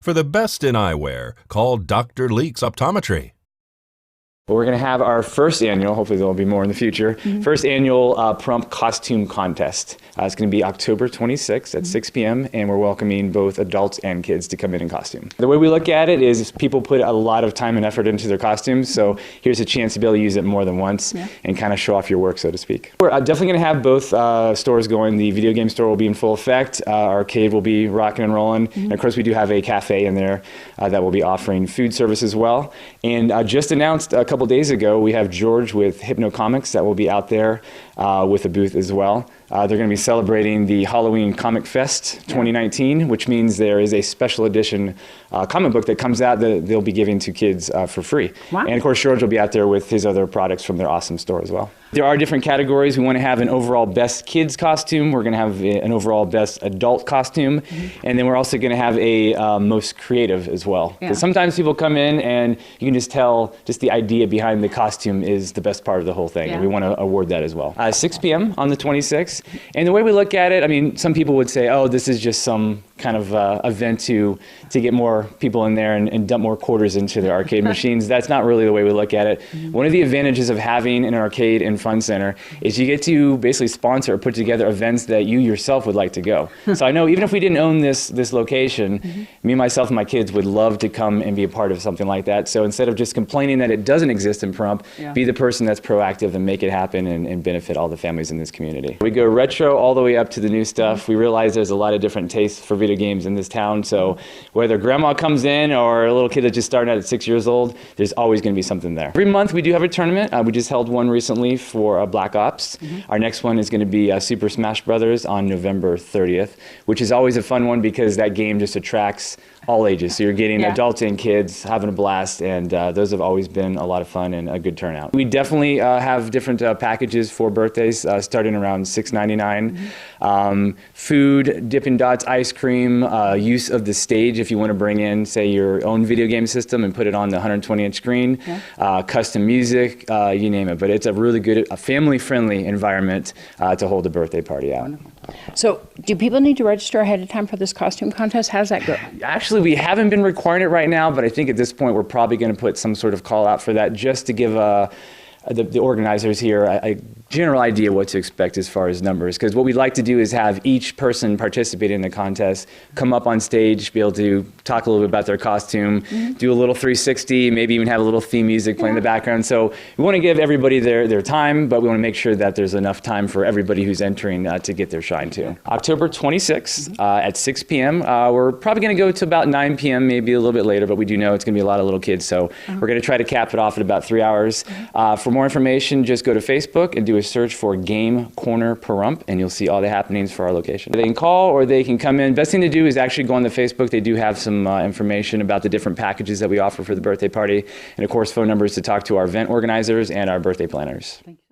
For the best in eyewear, call Dr. Leeks Optometry. Well, we're going to have our first annual, hopefully there will be more in the future, first annual Prump Costume Contest. It's going to be October 26th at 6 p.m. and we're welcoming both adults and kids to come in costume. The way we look at it is people put a lot of time and effort into their costumes, so here's a chance to be able to use it more than once and kind of show off your work, so to speak. We're definitely going to have both stores going. The video game store will be in full effect, arcade will be rocking and rolling, and of course we do have a cafe in there that will be offering food service as well. And just announced a couple days ago, we have George with Hypno Comics that will be out there with a booth as well. They're going to be celebrating the Halloween Comic Fest 2019, which means there is a special edition comic book that comes out that they'll be giving to kids for free. Wow. And of course, George will be out there with his other products from their awesome store as well. There are different categories. We want to have an overall best kids costume. We're going to have an overall best adult costume. And then we're also going to have a most creative as well. Because sometimes people come in and you can just tell just the idea behind the costume is the best part of the whole thing. And we want to award that as well. 6 p.m. on the 26th. And the way we look at it, I mean, some people would say, oh, this is just some kind of event to get more people in there and dump more quarters into their arcade machines. That's not really the way we look at it. One of the advantages of having an arcade and fun center is you get to basically sponsor or put together events that you yourself would like to go. So I know even if we didn't own this location, me, myself, and my kids would love to come and be a part of something like that. So instead of just complaining that it doesn't exist in Prump, be the person that's proactive and make it happen and benefit all the families in this community. We go retro all the way up to the new stuff. We realize there's a lot of different tastes for video games in this town, so whether grandma comes in or a little kid that's just starting out at 6 years old, there's always going to be something there. Every month we do have a tournament. We just held one recently for Black Ops. Our next one is going to be Super Smash Brothers on November 30th, which is always a fun one because that game just attracts all ages. So you're getting adults and kids having a blast, and those have always been a lot of fun and a good turnout. We definitely have different packages for birthdays starting around $6.99. Food, Dippin' Dots, ice cream, use of the stage if you want to bring in, say, your own video game system and put it on the 120-inch screen, custom music, you name it. But it's a really good, family-friendly environment to hold a birthday party out. Wonderful. So do people need to register ahead of time for this costume contest? How does that go? Actually, we haven't been requiring it right now, but I think at this point we're probably going to put some sort of call out for that just to give the organizers here a general idea what to expect as far as numbers, because what we'd like to do is have each person participating in the contest come up on stage, be able to talk a little bit about their costume, do a little 360, maybe even have a little theme music playing in the background. So we want to give everybody their time, but we want to make sure that there's enough time for everybody who's entering to get their shine too. October 26th at 6 p.m. We're probably going to go to about 9 p.m., maybe a little bit later, but we do know it's going to be a lot of little kids, so we're going to try to cap it off at about 3 hours. For more information, just go to Facebook and do a search for Game Corner Prump, and you'll see all the happenings for our location. They can call or they can come in. Best thing to do is actually go on the Facebook. They do have some information about the different packages that we offer for the birthday party, and of course phone numbers to talk to our event organizers and our birthday planners. Thank you.